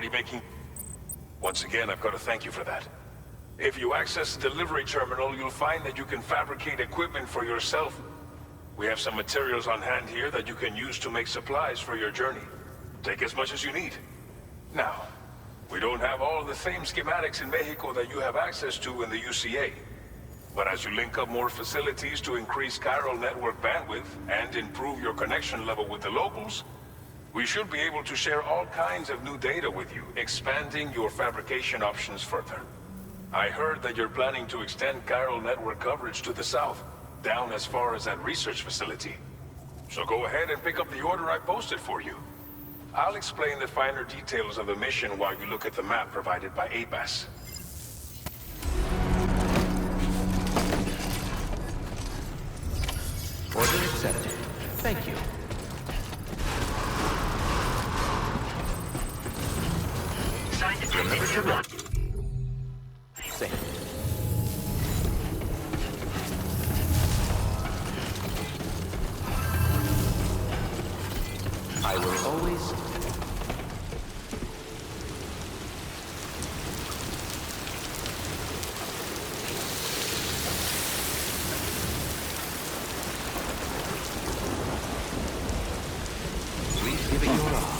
already making... Once again, I've got to thank you for that. If you access the delivery terminal, you'll find that you can fabricate equipment for yourself. We have some materials on hand here that you can use to make supplies for your journey. Take as much as you need. Now, we don't have all the same schematics in Mexico that you have access to in the UCA. But as you link up more facilities to increase chiral network bandwidth and improve your connection level with the locals, we should be able to share all kinds of new data with you, expanding your fabrication options further. I heard that you're planning to extend chiral network coverage to the south, down as far as that research facility. So go ahead and pick up the order I posted for you. I'll explain the finer details of the mission while you look at the map provided by ABAS. Order accepted. Thank you. Remember to run. Same. I will always... Please give it your all.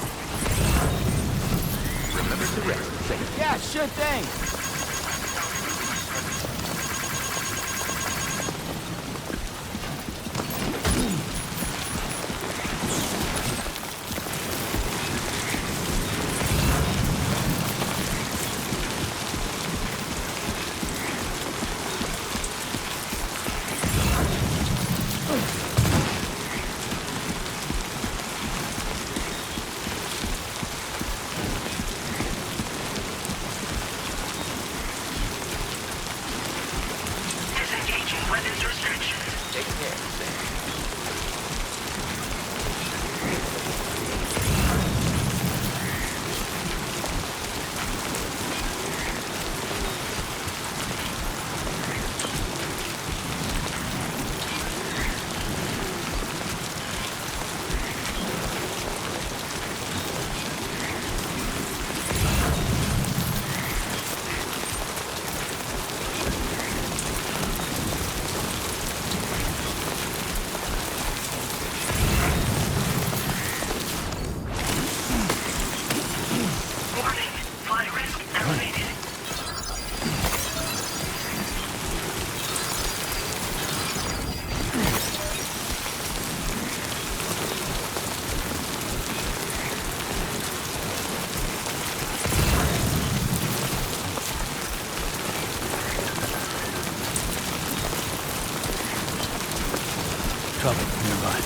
Remember to rest. Safe. Yeah, sure thing. Trouble nearby.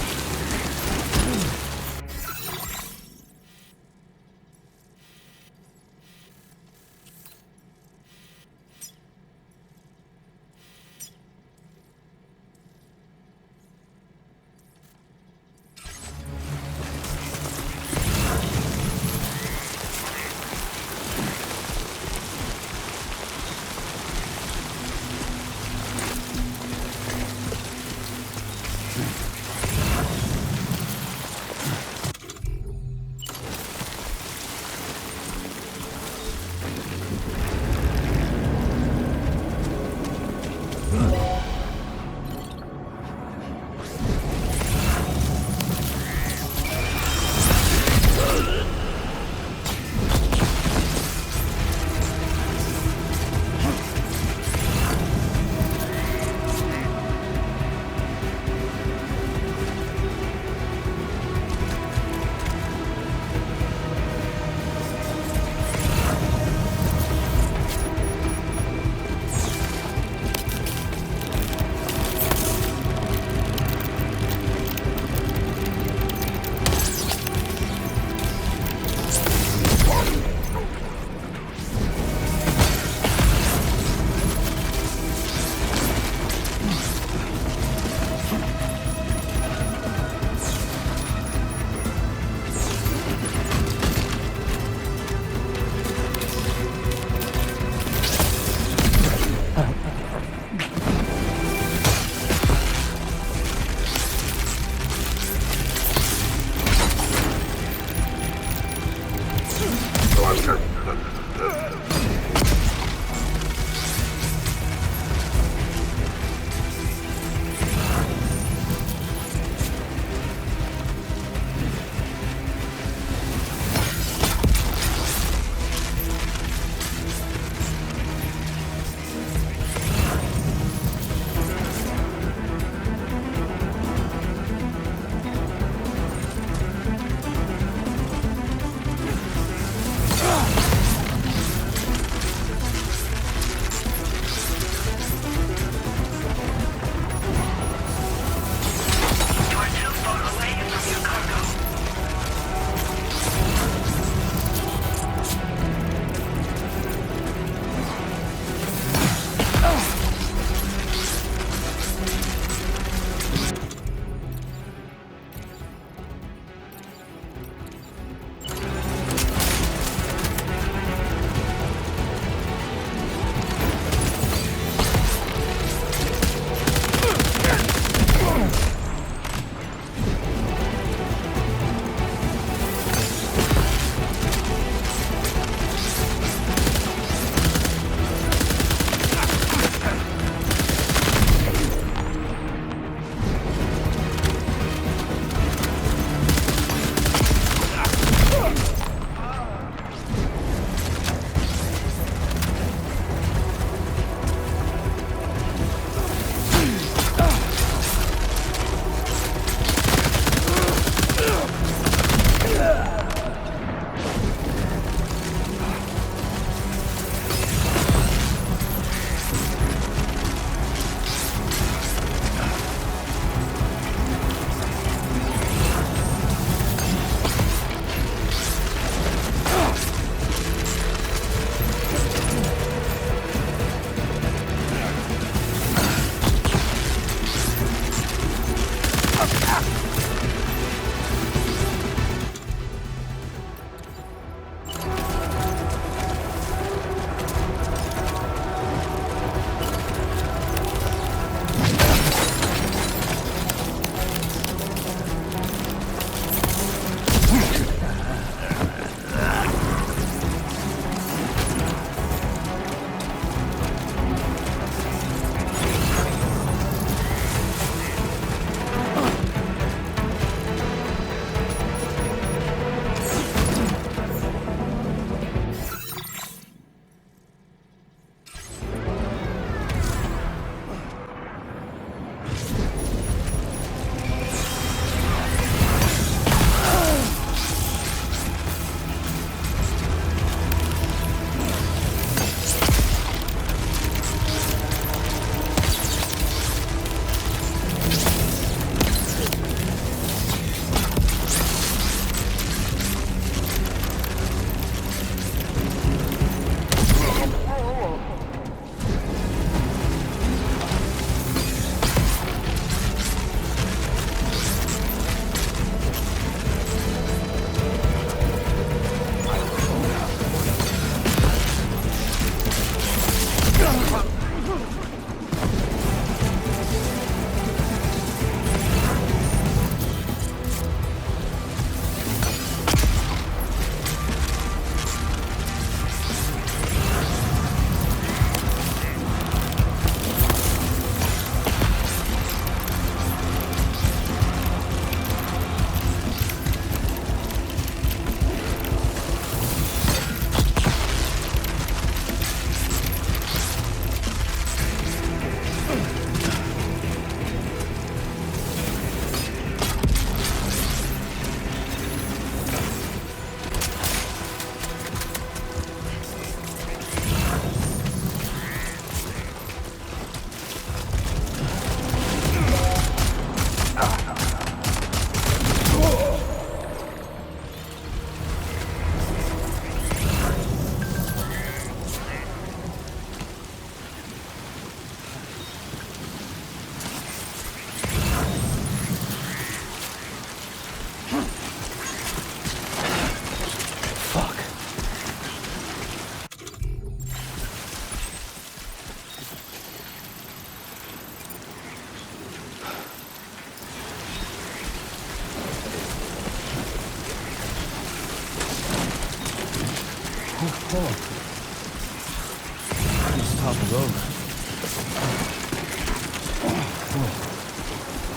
Just toppled over.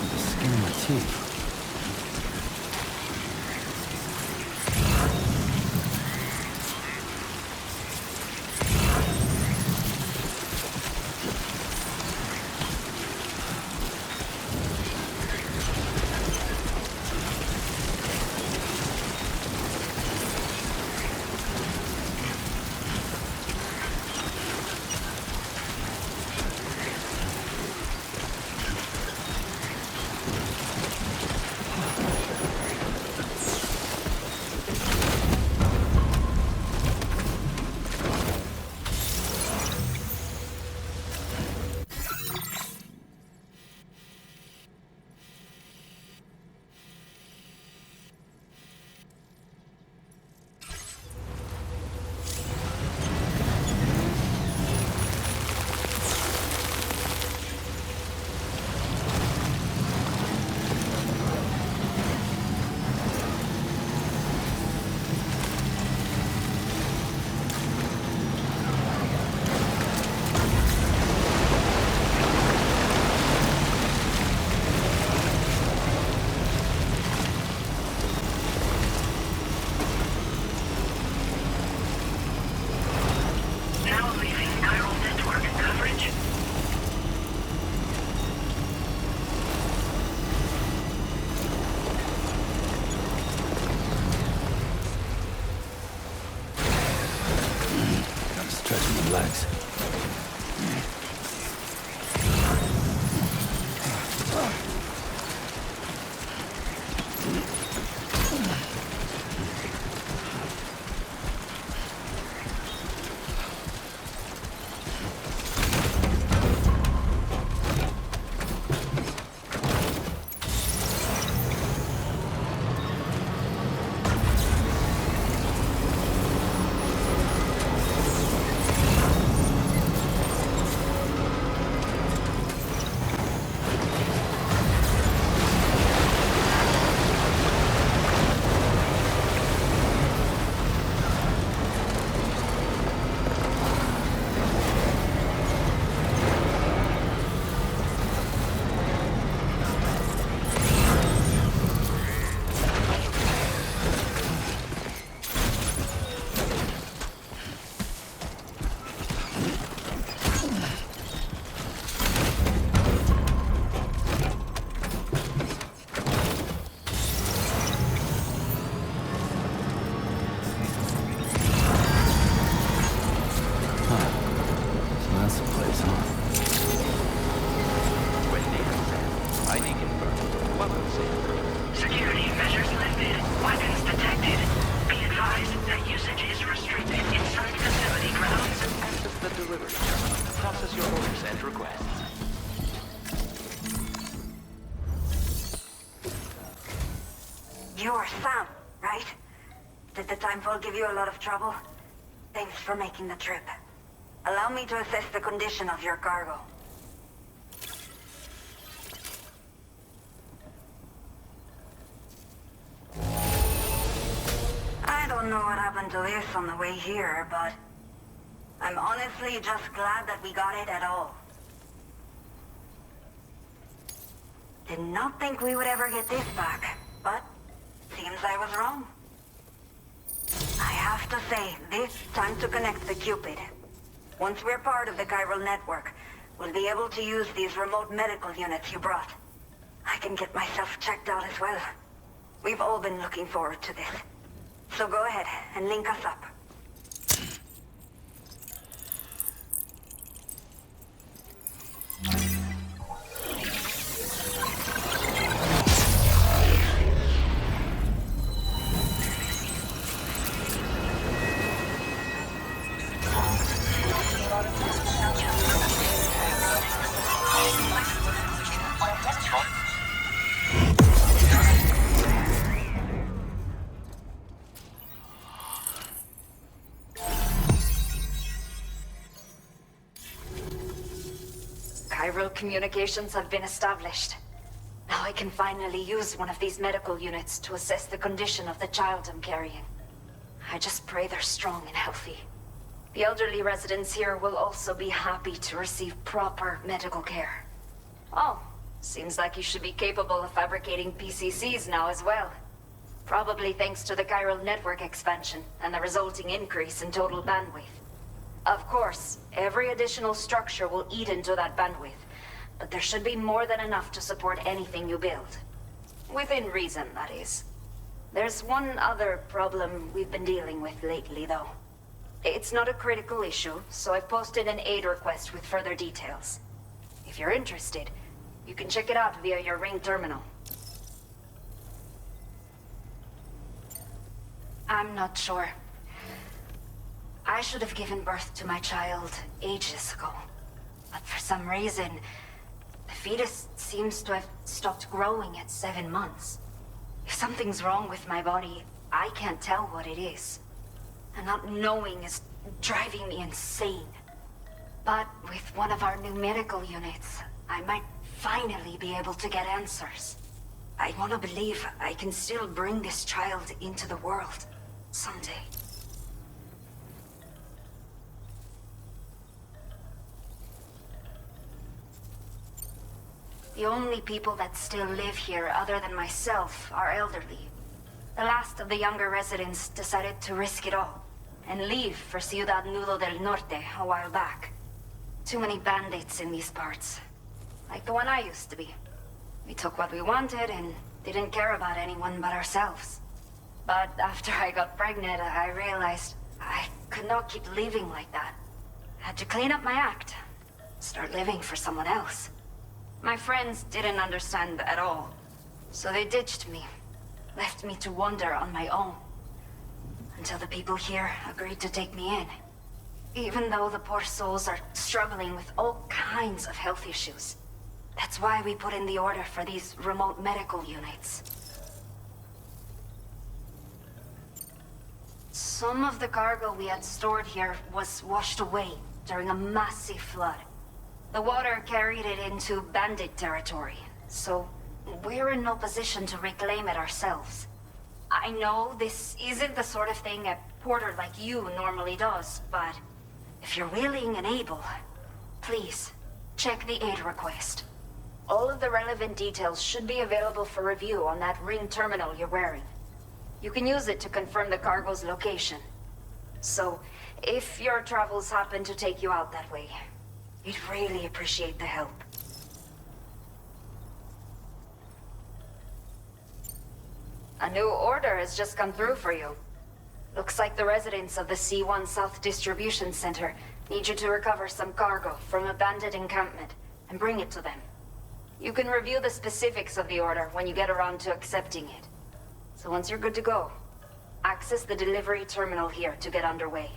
The skin of my teeth. Stretching my legs. You're Sam, right? Did the timefall give you a lot of trouble? Thanks for making the trip. Allow me to assess the condition of your cargo. I don't know what happened to this on the way here, but I'm honestly just glad that we got it at all. Did not think we would ever get this back, but seems I was wrong. I have to say, this time to connect the Cupid. Once we're part of the chiral network, we'll be able to use these remote medical units you brought. I can get myself checked out as well. We've all been looking forward to this. So go ahead and link us up. Chiral communications have been established. Now I can finally use one of these medical units to assess the condition of the child I'm carrying. I just pray they're strong and healthy. The elderly residents here will also be happy to receive proper medical care. Oh, seems like you should be capable of fabricating PCCs now as well. Probably thanks to the chiral network expansion and the resulting increase in total bandwidth. Of course, every additional structure will eat into that bandwidth, but there should be more than enough to support anything you build. Within reason, that is. There's one other problem we've been dealing with lately, though. It's not a critical issue, so I've posted an aid request with further details. If you're interested, you can check it out via your ring terminal. I'm not sure. I should have given birth to my child ages ago. But for some reason, the fetus seems to have stopped growing at 7 months. If something's wrong with my body, I can't tell what it is. And not knowing is driving me insane. But with one of our new medical units, I might finally be able to get answers. I want to believe I can still bring this child into the world someday. The only people that still live here other than myself are elderly. The last of the younger residents decided to risk it all and leave for Ciudad Nudo del Norte a while back. Too many bandits in these parts. Like the one I used to be. We took what we wanted and didn't care about anyone but ourselves. But after I got pregnant, I realized I could not keep living like that. Had to clean up my act. Start living for someone else. My friends didn't understand at all. So they ditched me. Left me to wander on my own. Until the people here agreed to take me in. Even though the poor souls are struggling with all kinds of health issues. That's why we put in the order for these remote medical units. Some of the cargo we had stored here was washed away during a massive flood. The water carried it into bandit territory, so we're in no position to reclaim it ourselves. I know this isn't the sort of thing a porter like you normally does, but if you're willing and able, please, check the aid request. All of the relevant details should be available for review on that ring terminal you're wearing. You can use it to confirm the cargo's location. So, if your travels happen to take you out that way, we'd really appreciate the help. A new order has just come through for you. Looks like the residents of the C1 South Distribution Center need you to recover some cargo from a bandit encampment and bring it to them. You can review the specifics of the order when you get around to accepting it. So once you're good to go, access the delivery terminal here to get underway.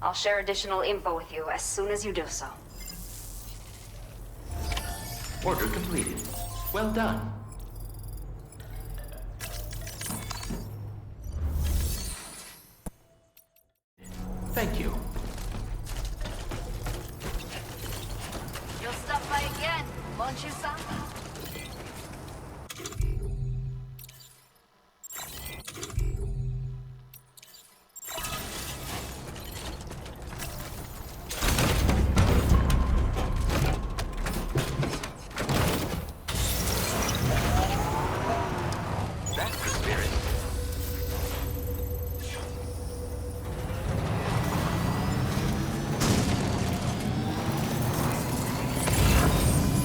I'll share additional info with you as soon as you do so. Order completed. Well done. Thank you. You'll stop by again, won't you, son? That's the spirit.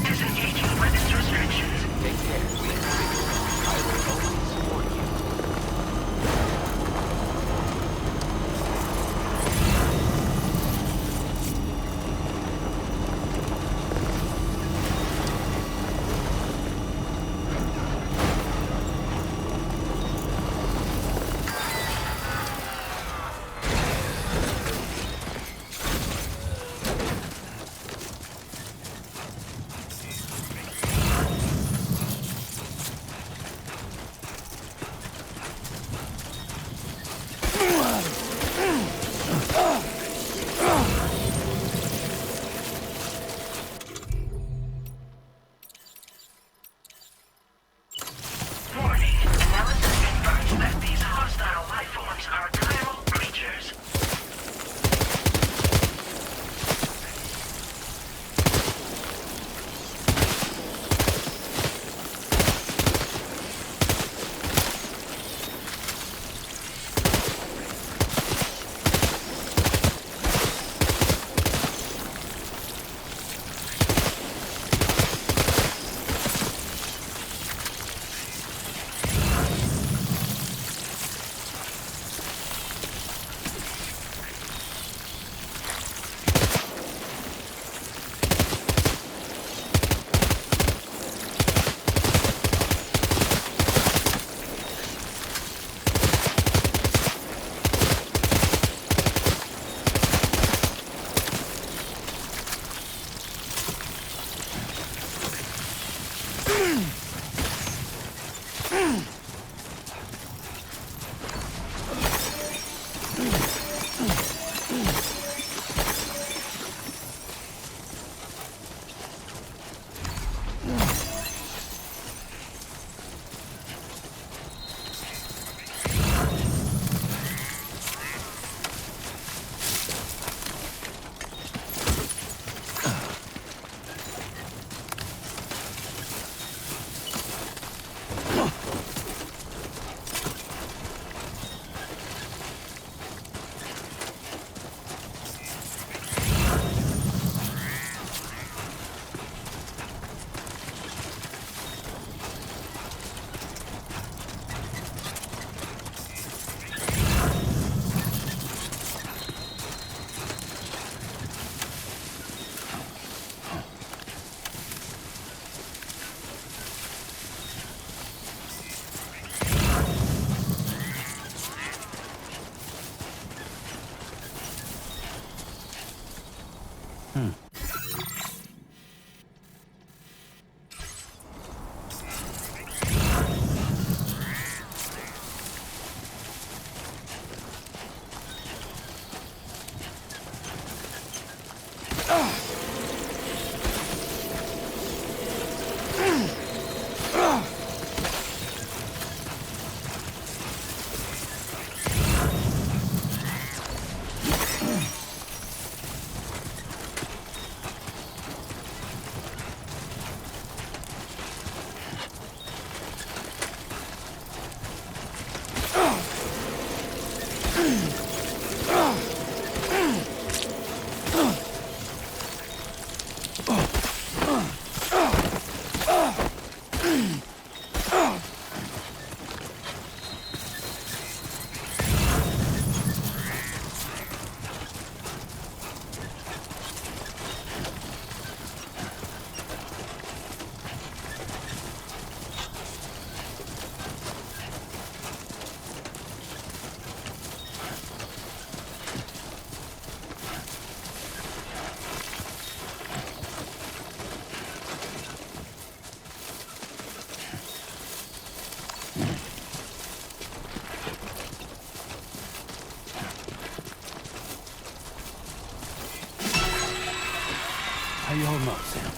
Disengaging weapons reserve. How you holding up, Sam?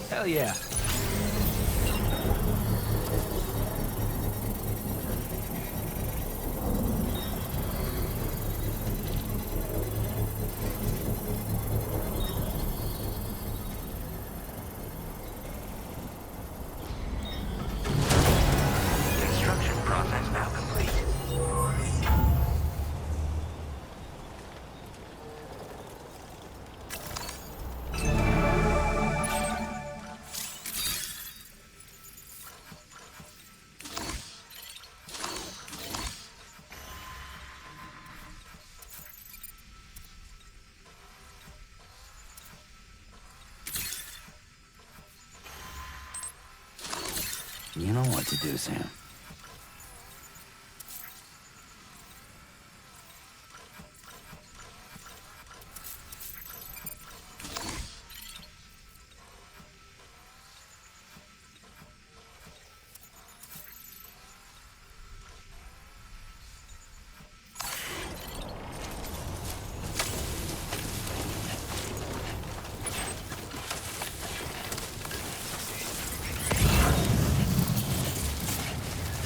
Hell yeah. Construction process now complete. You know what to do, Sam.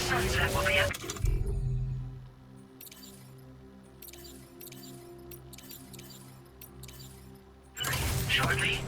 Sunset will be up. Shortly.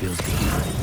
feels good tonight.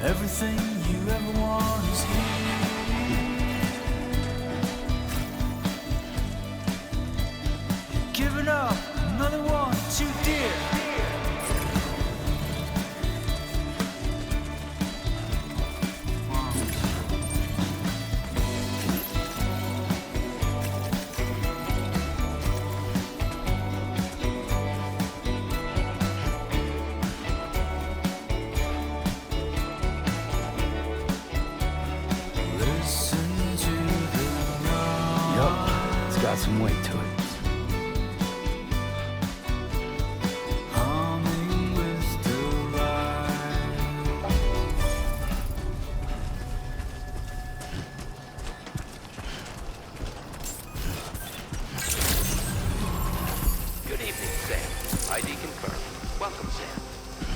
Everything you ever want is here. Giving up, another one too dear. Got some weight to it. Humming with delight. Good evening, Sam. ID confirmed. Welcome, Sam.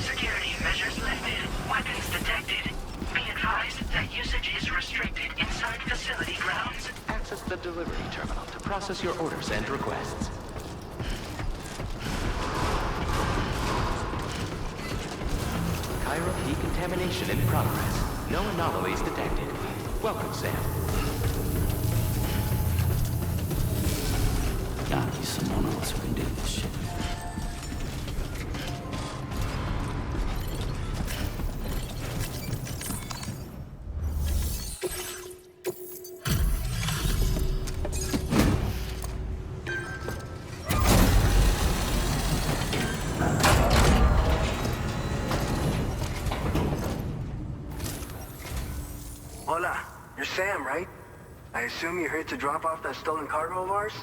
Security measures lifted. Weapons detected. Be advised that usage is restricted inside facility grounds. Access the delivery terminal to process your orders and requests. Cairo decontamination in progress. No anomalies detected. Welcome, Sam. Gotta be someone else who can do this shit. Hola, you're Sam, right? I assume you're here to drop off that stolen cargo of ours?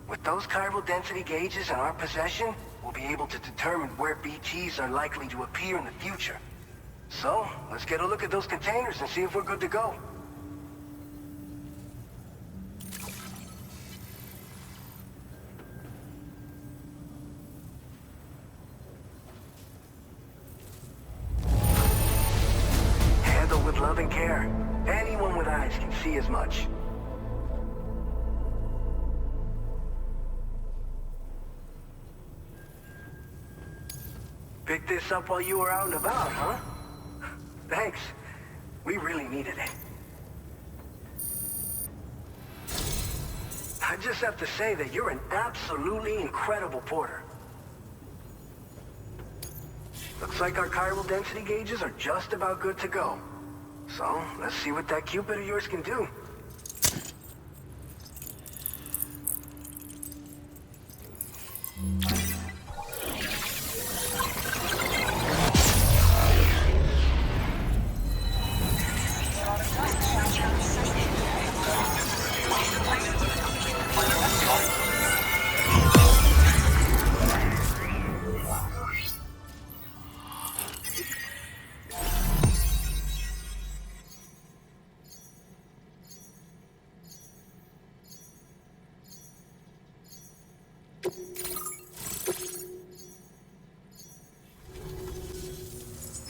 With those chiral density gauges in our possession, we'll be able to determine where BTs are likely to appear in the future. So, let's get a look at those containers and see if we're good to go. as much. Picked this up while you were out and about, huh? Thanks. We really needed it. I just have to say that you're an absolutely incredible porter. Looks like our chiral density gauges are just about good to go. So, let's see what that Cupid of yours can do.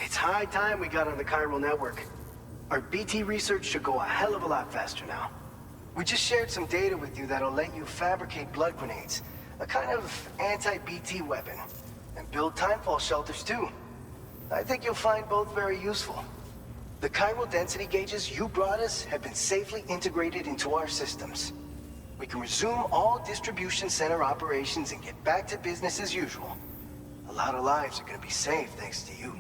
It's high time we got on the chiral network. Our BT research should go a hell of a lot faster now. We just shared some data with you that'll let you fabricate blood grenades, a kind of anti-BT weapon, and build timefall shelters too. I think you'll find both very useful. The chiral density gauges you brought us have been safely integrated into our systems. We can resume all distribution center operations and get back to business as usual. A lot of lives are gonna be saved thanks to you.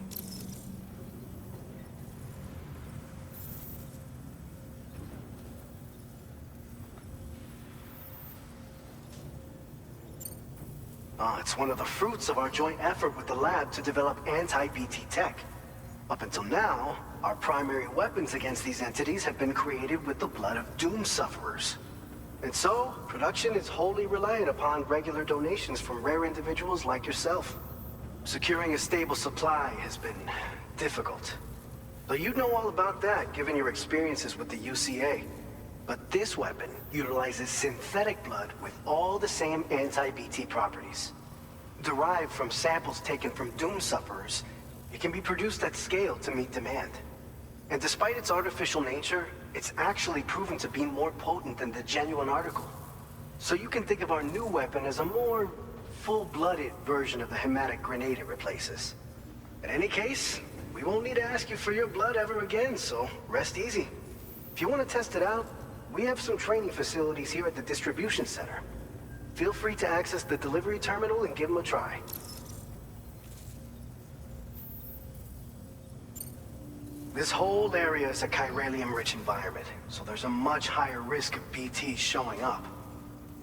It's one of the fruits of our joint effort with the lab to develop anti-BT tech. Up until now, our primary weapons against these entities have been created with the blood of doom sufferers. And so, production is wholly reliant upon regular donations from rare individuals like yourself. Securing a stable supply has been difficult. But you'd know all about that, given your experiences with the UCA. But this weapon utilizes synthetic blood with all the same anti-BT properties. Derived from samples taken from doom sufferers, it can be produced at scale to meet demand. And despite its artificial nature, it's actually proven to be more potent than the genuine article. So you can think of our new weapon as a more full-blooded version of the hematic grenade it replaces. In any case, we won't need to ask you for your blood ever again, so rest easy. If you want to test it out, we have some training facilities here at the distribution center. Feel free to access the delivery terminal and give them a try. This whole area is a chiralium-rich environment, so there's a much higher risk of BTs showing up.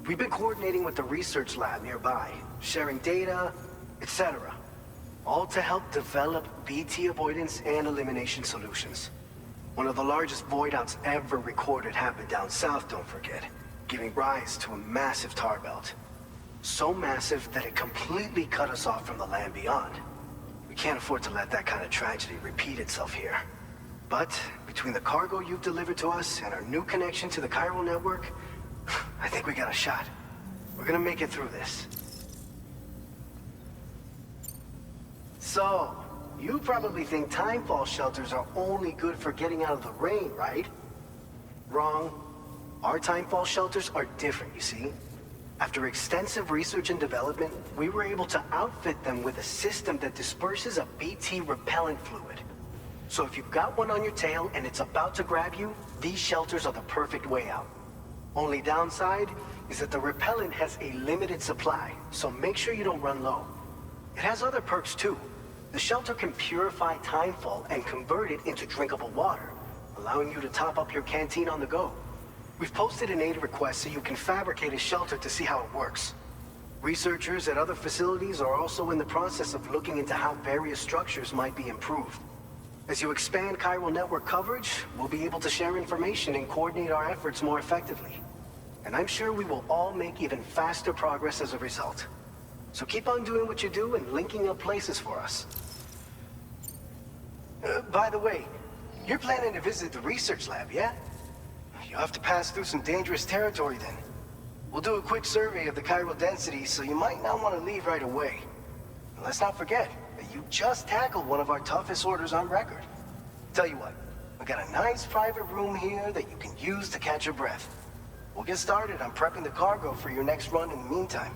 We've been coordinating with the research lab nearby, sharing data, etc. All to help develop BT avoidance and elimination solutions. One of the largest void-outs ever recorded happened down south, don't forget, giving rise to a massive tar belt. So massive that it completely cut us off from the land beyond. We can't afford to let that kind of tragedy repeat itself here. But between the cargo you've delivered to us and our new connection to the chiral network, I think we got a shot. We're gonna make it through this. So, you probably think timefall shelters are only good for getting out of the rain, right? Wrong. Our timefall shelters are different, you see. After extensive research and development, we were able to outfit them with a system that disperses a BT repellent fluid. So if you've got one on your tail and it's about to grab you, these shelters are the perfect way out. Only downside is that the repellent has a limited supply, so make sure you don't run low. It has other perks too. The shelter can purify timefall and convert it into drinkable water, allowing you to top up your canteen on the go. We've posted an aid request so you can fabricate a shelter to see how it works. Researchers at other facilities are also in the process of looking into how various structures might be improved. As you expand chiral network coverage, we'll be able to share information and coordinate our efforts more effectively. And I'm sure we will all make even faster progress as a result. So keep on doing what you do and linking up places for us. By the way, you're planning to visit the research lab, yeah? You'll have to pass through some dangerous territory then. We'll do a quick survey of the chiral density, so you might not want to leave right away. And let's not forget that you just tackled one of our toughest orders on record. Tell you what, We got a nice private room here that you can use to catch your breath. We'll get started on prepping the cargo for your next run in the meantime.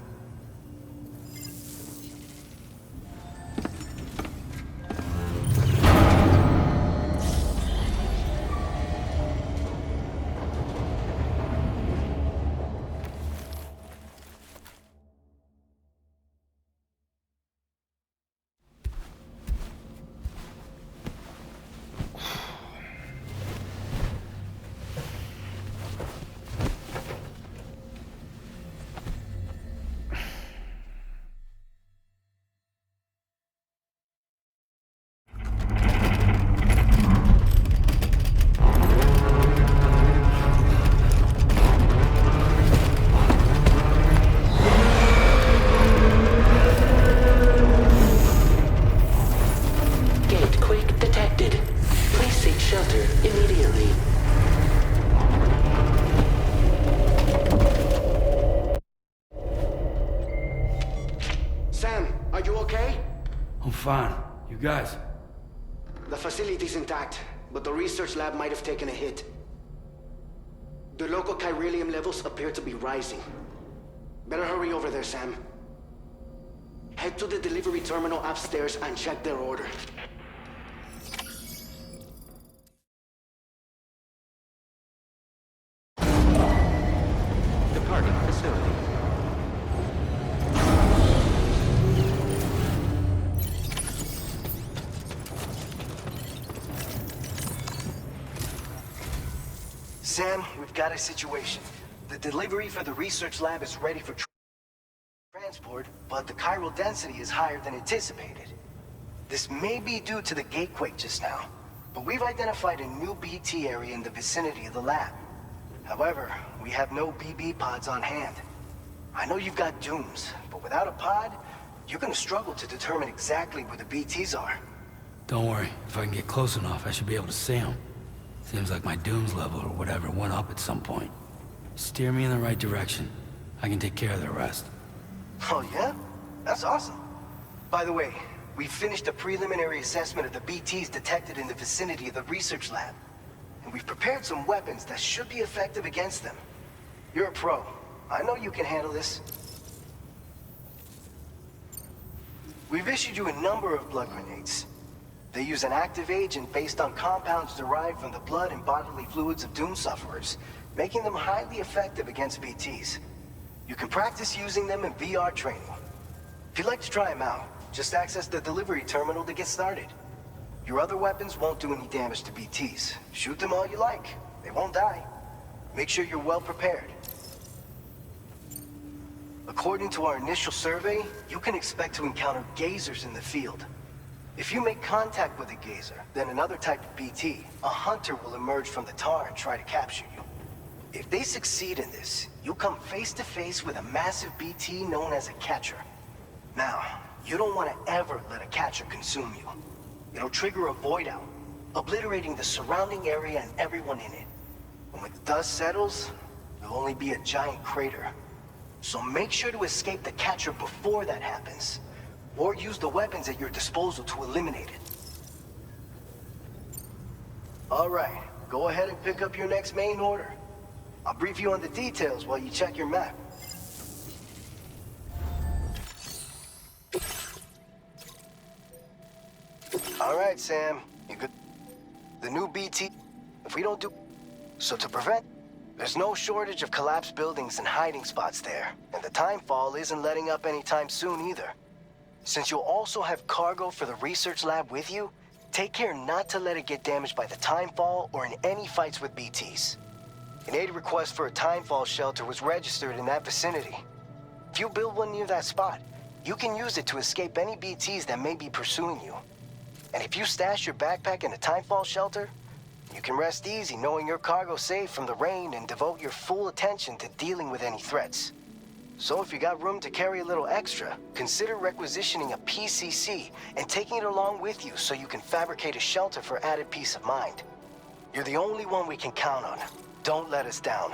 I'm fine. You guys? The facility's intact, but the research lab might have taken a hit. The local chiralium levels appear to be rising. Better hurry over there, Sam. Head to the delivery terminal upstairs and check their order. Departing facility. Sam, we've got a situation. The delivery for the research lab is ready for transport, but the chiral density is higher than anticipated. This may be due to the gatequake just now, but we've identified a new BT area in the vicinity of the lab. However, we have no BB pods on hand. I know you've got dooms, but without a pod, you're gonna struggle to determine exactly where the BTs are. Don't worry. If I can get close enough, I should be able to see them. Seems like my dooms level or whatever went up at some point. Steer me in the right direction. I can take care of the rest. Oh yeah? That's awesome. By the way, we finished a preliminary assessment of the BTs detected in the vicinity of the research lab. And we've prepared some weapons that should be effective against them. You're a pro. I know you can handle this. We've issued you a number of blood grenades. They use an active agent based on compounds derived from the blood and bodily fluids of Doom sufferers, making them highly effective against BTs. You can practice using them in VR training. If you'd like to try them out, just access the delivery terminal to get started. Your other weapons won't do any damage to BTs. Shoot them all you like. They won't die. Make sure you're well prepared. According to our initial survey, you can expect to encounter gazers in the field. If you make contact with a gazer, then another type of BT, a hunter will emerge from the tar and try to capture you. If they succeed in this, you'll come face to face with a massive BT known as a catcher. Now, you don't want to ever let a catcher consume you. It'll trigger a void out, obliterating the surrounding area and everyone in it. And when the dust settles, there'll only be a giant crater. So make sure to escape the catcher before that happens. Or use the weapons at your disposal to eliminate it. All right, go ahead and pick up your next main order. I'll brief you on the details while you check your map. All right, Sam, you good? The new BT, if we don't do... So to prevent... There's no shortage of collapsed buildings and hiding spots there, and the timefall isn't letting up anytime soon either. Since you'll also have cargo for the research lab with you, take care not to let it get damaged by the timefall or in any fights with BTs. An aid request for a timefall shelter was registered in that vicinity. If you build one near that spot, you can use it to escape any BTs that may be pursuing you. And if you stash your backpack in a timefall shelter, you can rest easy knowing your cargo's safe from the rain and devote your full attention to dealing with any threats. So if you got room to carry a little extra, consider requisitioning a PCC and taking it along with you so you can fabricate a shelter for added peace of mind. You're the only one we can count on. Don't let us down.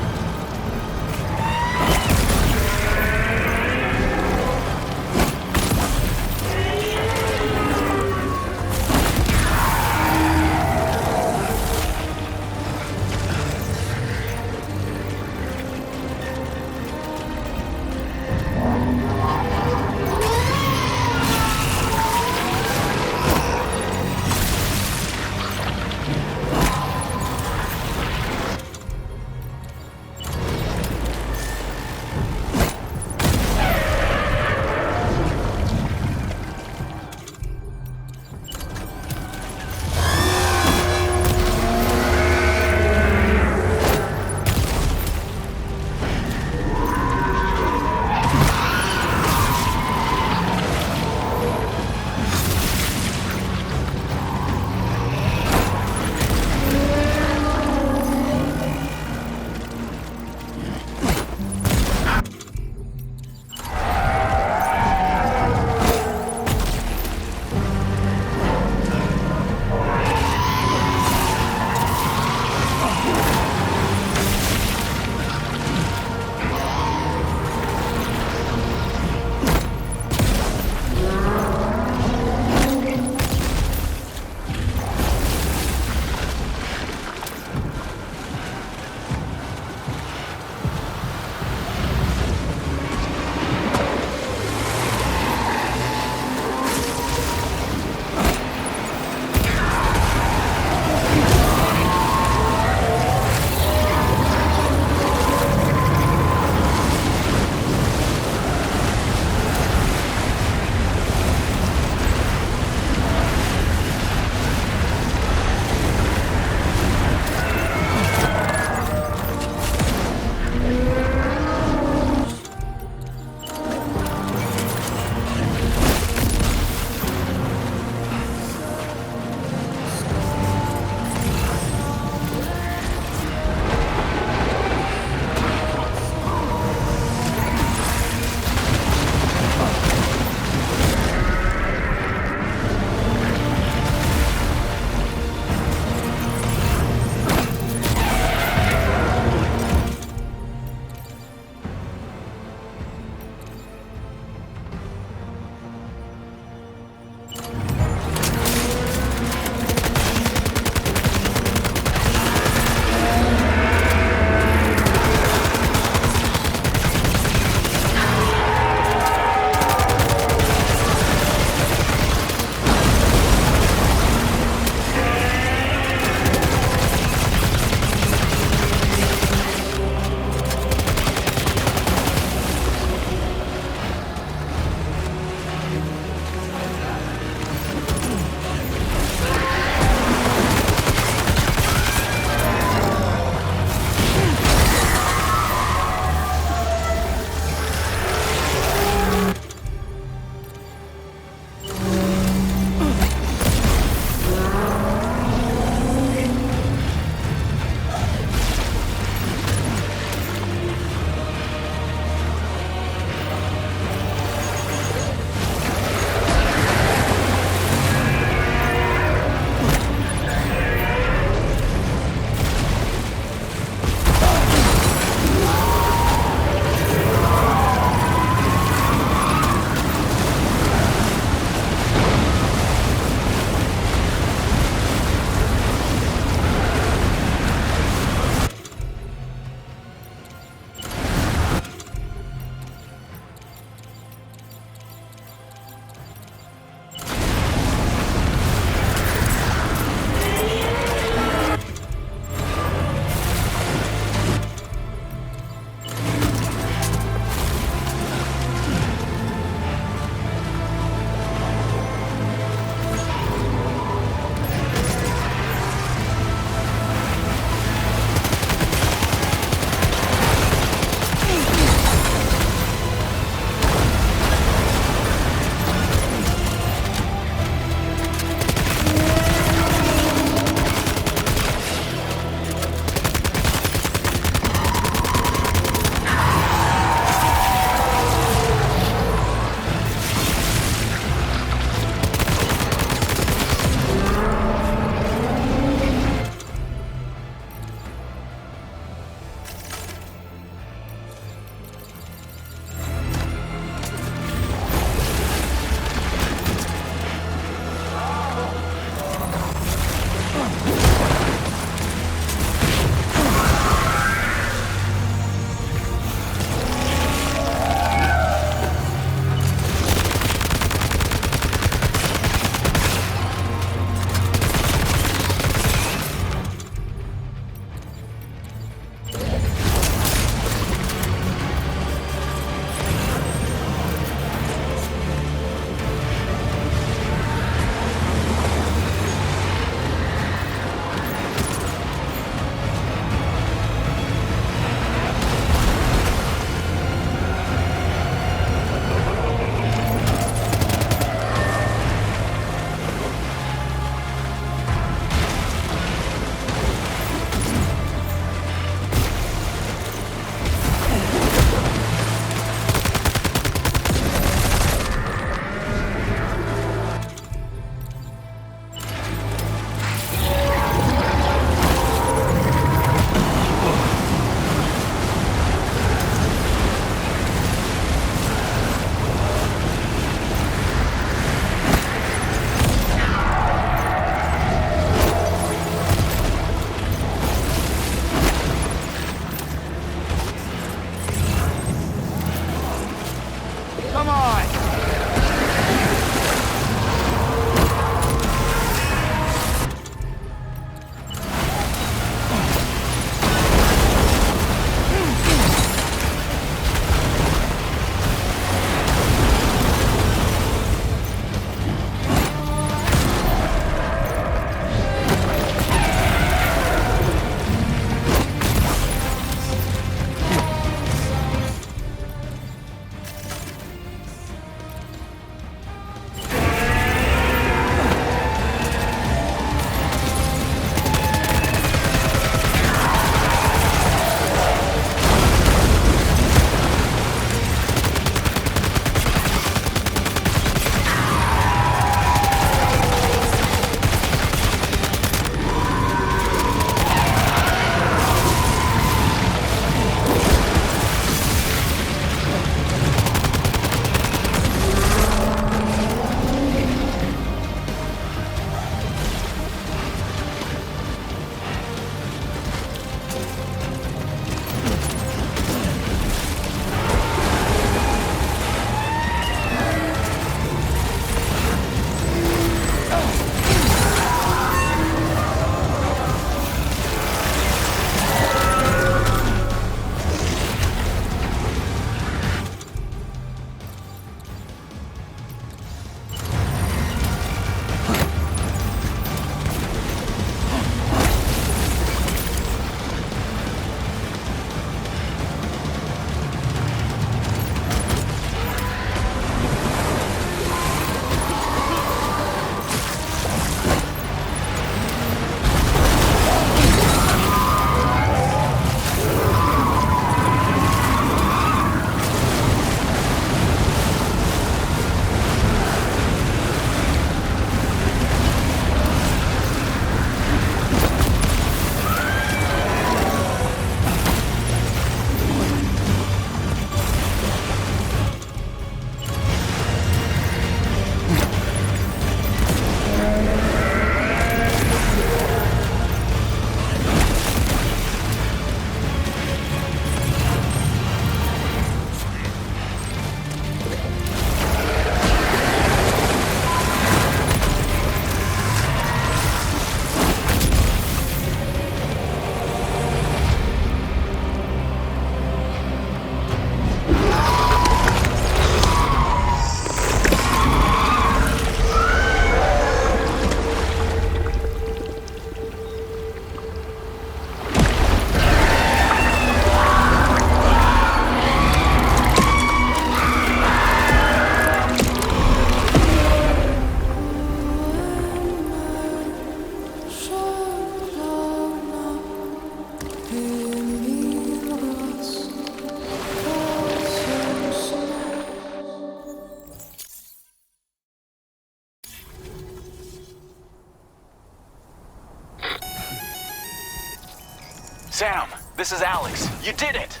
Sam, this is Alex. You did it!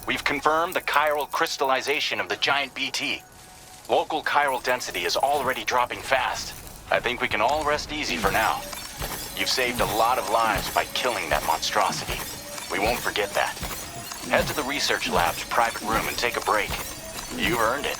We've confirmed the chiral crystallization of the giant BT. Local chiral density is already dropping fast. I think we can all rest easy for now. You've saved a lot of lives by killing that monstrosity. We won't forget that. Head to the research lab's private room and take a break. You've earned it.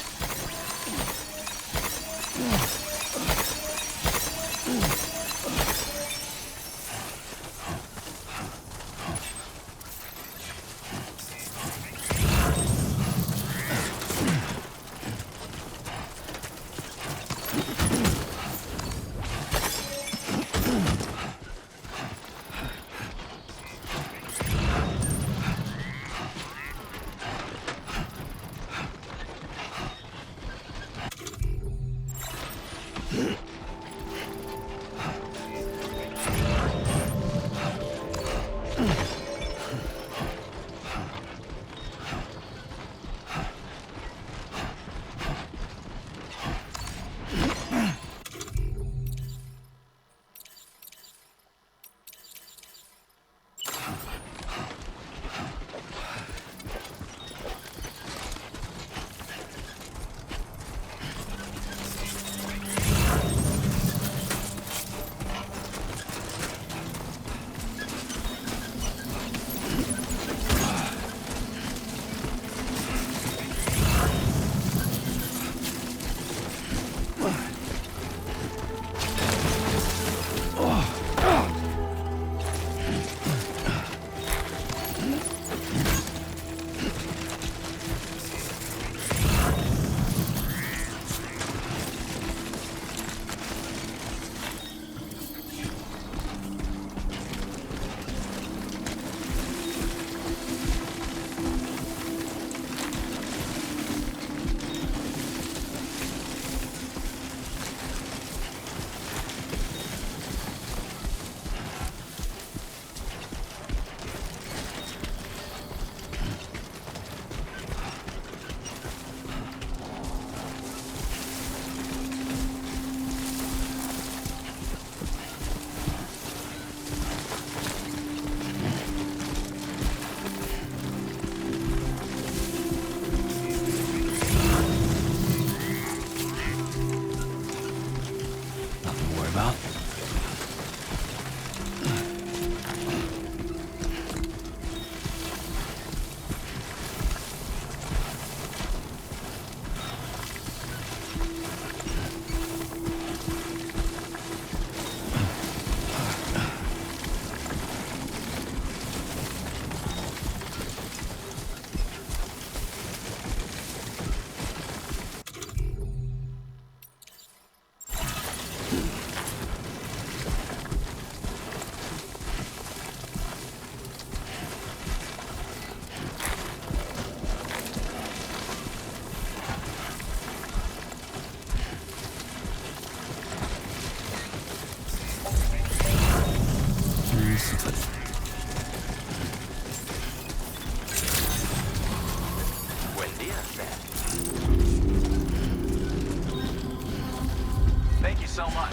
Thank you so much.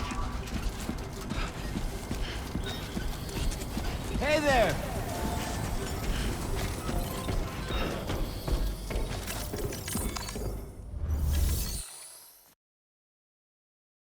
Hey there!